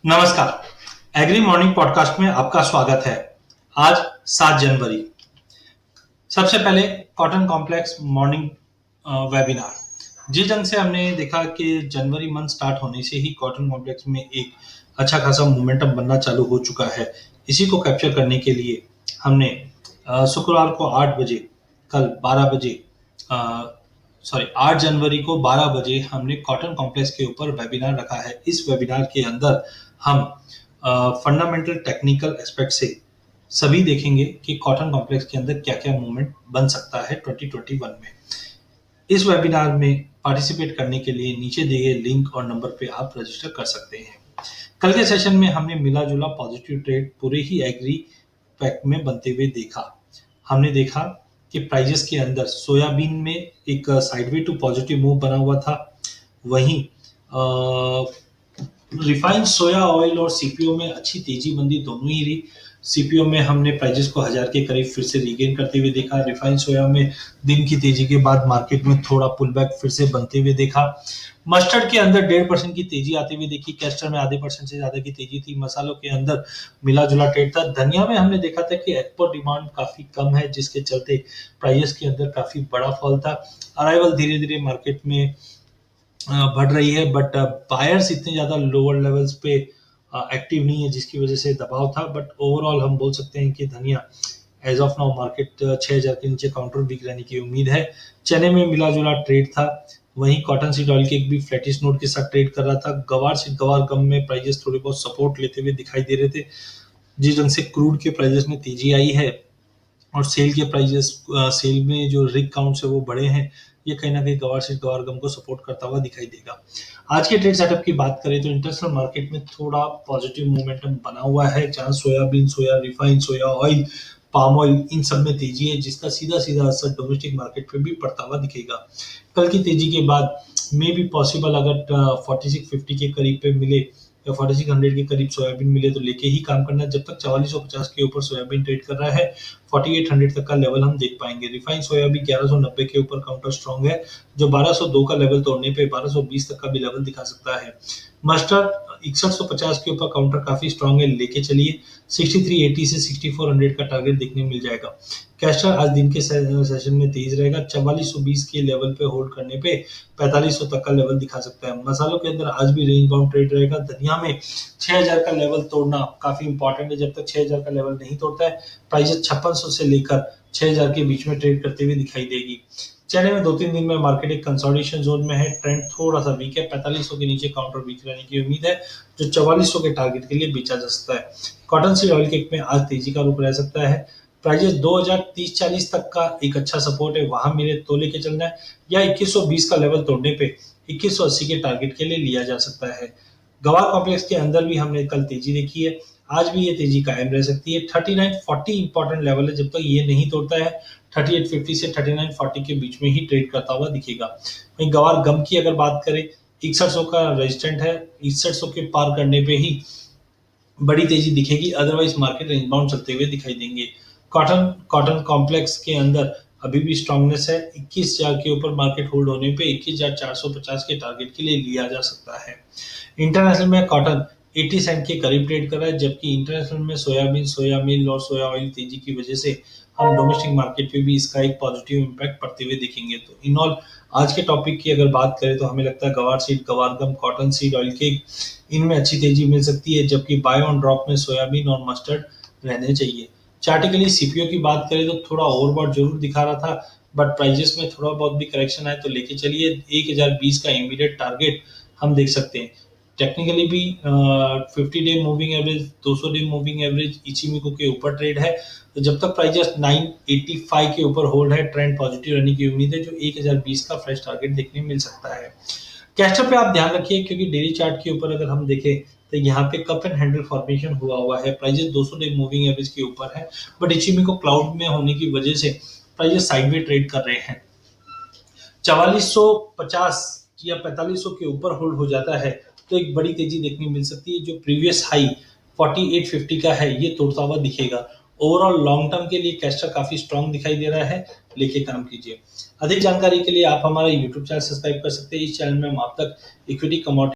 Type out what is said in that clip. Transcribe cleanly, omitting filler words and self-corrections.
नमस्कार। Agree morning podcast में आपका स्वागत है। आज 7 जनवरी। सबसे पहले कॉटन कॉम्प्लेक्स मॉर्निंग वेबिनार। जिस ढंग से हमने देखा कि जनवरी मंथ स्टार्ट होने से ही कॉटन कॉम्प्लेक्स में एक अच्छा खासा मोमेंटम बनना चालू हो चुका है। इसी को कैप्चर करने के लिए हमने शुक्रवार को 8 बजे, कल 12 बजे, 8 जनवरी को 12 बजे हमने कॉटन कॉम्प्लेक्स के ऊपर वेबिनार रखा है। इस वेबिनार के अंदर हम फंडामेंटल टेक्निकल एस्पेक्ट से सभी देखेंगे कि कॉटन कॉम्प्लेक्स के अंदर क्या क्या मूवमेंट बन सकता है 2021 में। इस वेबिनार में पार्टिसिपेट करने के लिए नीचे दिए गए लिंक और नंबर पे आप रजिस्टर कर सकते हैं। कल के सेशन में हमने मिला जुला पॉजिटिव ट्रेड पूरे ही एग्री पैक में बनते हुए देखा। हमने देखा कि प्राइजेस के अंदर सोयाबीन में एक साइडवे टू पॉजिटिव मूव बना हुआ था। वहीं रिफाइंड सोया ऑयल और सीपीओ में अच्छी तेजी मंदी दोनों ही रही। सीपीओ में हमने प्राइजेस को 1000 के करीब फिर से रीगेन करते हुए देखा। रिफाइंड सोया में दिन की तेजी के बाद मार्केट में थोड़ा पुल बैक फिर से बनते हुए देखा। मस्टर्ड के अंदर 1.5% की तेजी आती हुई देखी। कैस्टर में आधे % से ज्यादा की तेजी थी। मसालों के अंदर मिला जुला ट्रेड था। धनिया में हमने देखा था कि एक्सपोर्ट डिमांड काफी कम है, जिसके चलते प्राइजेस के अंदर काफी बड़ा फॉल था। अराइवल धीरे धीरे मार्केट में बढ़ रही है, बट बायर्स इतने ज्यादा लोअर लेवल्स पे एक्टिव नहीं है, जिसकी वजह से दबाव था। बट ओवरऑल हम बोल सकते हैं कि धनिया एज ऑफ नाउ मार्केट 6000 के नीचे काउंटर वीक रहने की उम्मीद है। चने में मिला जुला ट्रेड था। वहीं कॉटन सीड ऑयल केक भी फ्लैटिश नोट के साथ ट्रेड कर रहा था। गवार गम में प्राइजेस थोड़े बहुत सपोर्ट लेते हुए दिखाई दे रहे थे। जिस ढंग से क्रूड के प्राइजेस में तेजी आई है और सेल के प्राइजेस, सेल में जो रिग काउंट्स है वो बढ़े हैं, ये कहीं ना कहीं गवार गम को सपोर्ट करता हुआ दिखाई देगा। आज के ट्रेड सेटअप की बात करें तो इंटरनेशनल मार्केट में थोड़ा पॉजिटिव मोमेंटम बना हुआ है, जहां soybean, soya refined soya oil, palm oil, इन सब में तेजी है, जिसका सीधा सीधा असर डोमेस्टिक मार्केट पे भी पड़ता हुआ दिखेगा। कल की तेजी के बाद मे बी पॉसिबल अगर 4650 के करीब पे मिले या 4600 के करीब सोयाबीन मिले तो लेके ही काम करना। जब तक 4450 के ऊपर सोयाबीन ट्रेड कर रहा है, 4800 तक का लेवल हम देख पाएंगे। रिफाइंड सोया भी 1190 के ऊपर काउंटर स्ट्रॉन्ग है, जो 1202 का लेवल तोड़ने पे 1220 तक का भी लेवल दिखा सकता है। मस्टर्ड 6150 के ऊपर काउंटर काफी स्ट्रॉन्ग है, लेके चलिए। 6380 से 6400 का टारगेट देखने मिल जाएगा। कैस्टर आज दिन के सेशन में तेज रहेगा। 4420 के लेवल पे होल्ड करने पे 4500 तक का लेवल दिखा सकता है। मसालों के अंदर आज भी रेंज बाउंड ट्रेड रहेगा। धनिया में 6000 का लेवल तोड़ना काफी इंपॉर्टेंट है। जब तक 6000 का लेवल नहीं तोड़ता है, प्राइस 5600 से लेकर 6000 के बीच में ट्रेड करते हुए दिखाई देगी। चने में 2-3 दिन में मार्केट एक कंसोलिडेशन जोन में है। ट्रेंड थोड़ा सा वीक है। 4500 के नीचे काउंटर वीक रहने की उम्मीद है, जो 4400 के टारगेट के लिए बेचा जा सकता है। कॉटन सीड ऑयल केक में आज तेजी का रुख रह सकता है। प्राइजेस 2030-40 तक का एक अच्छा सपोर्ट है, वहां मेरे तो लेके चलना है, या 2120 का लेवल तोड़ने पे 2180 के टारगेट के लिए लिया जा सकता है। गवार कॉम्प्लेक्स के अंदर भी हमने कल तेजी देखी है, आज भी ये तेजी कायम रह सकती है। 3940 इंपॉर्टेंट लेवल है, जब तक ये नहीं तोड़ता है 3850 से 3940 के बीच में ही ट्रेड करता हुआ दिखेगा। वहीं गवार गम की अगर बात करें, 6100 का रेजिस्टेंट है, 6100 के पार करने पे ही बड़ी तेजी दिखेगी, अदरवाइज मार्केट रेंज बाउंड चलते हुए दिखाई देंगे। कॉटन कॉम्प्लेक्स के अंदर अभी भी स्ट्रांगनेस है। 21000 के ऊपर मार्केट होल्ड होने पे 21450 के टारगेट के लिए लिया जा सकता है। इंटरनेशनल में कॉटन 80 सेंट के करीब ट्रेड कर रहा है, जबकि इंटरनेशनल में सोयाबीन, सोया मिल और सोया ऑयल तेजी की वजह से हम डोमेस्टिक मार्केट पे भी इसका एक पॉजिटिव इम्पैक्ट पड़ते हुए दिखेंगे। तो इन ऑल आज के टॉपिक की अगर बात करें तो हमें लगता है गवार सीड, गवार गम, कॉटन सीड ऑयल के, इनमें अच्छी तेजी मिल सकती है, जबकि बाय ऑन ड्रॉप में सोयाबीन और मस्टर्ड रहने चाहिए। चार्टिकली सीपीओ की बात करें तो थोड़ा ओवरबॉट जरूर दिखा रहा था, बट प्राइजेस में थोड़ा बहुत भी करेक्शन आए तो लेके चलिए। 1020 का इमीडिएट टारगेट हम देख सकते हैं। टेक्निकली भी 50 day moving average, 200 day moving average Ichimoku के ऊपर ट्रेड है, तो जब तक प्राइजेस 985 के ऊपर होल्ड है, ट्रेंड पॉजिटिव रहने की उम्मीद है, जो 1020 का फ्रेश टारगेट देखने मिल सकता है। कैस्टर पे आप ध्यान रखिए, क्योंकि डेली चार्ट के ऊपर अगर हम देखें तो यहाँ पे कप एंड हैंडल फॉर्मेशन हुआ है। प्राइजेस 200 डे मूविंग एवरेज के ऊपर है, बट इचिमिको क्लाउड में होने की वजह से प्राइजेस साइडवे ट्रेड कर रहे हैं। 4450 या 4500 के ऊपर होल्ड हो जाता है तो एक बड़ी तेजी देखने मिल सकती है, जो प्रीवियस हाई 4850 का है ये तोड़ता हुआ दिखेगा। ओवरऑल लॉन्ग टर्म के लिए कैस्टर काफी स्ट्रांग दिखाई दे रहा है, लेके काम कीजिए। अधिक जानकारी के लिए आप हमारा यूट्यूब चैनल सब्सक्राइब कर सकते हैं। इस चैनल में हम आप तक इक्विटी, कमोडिटी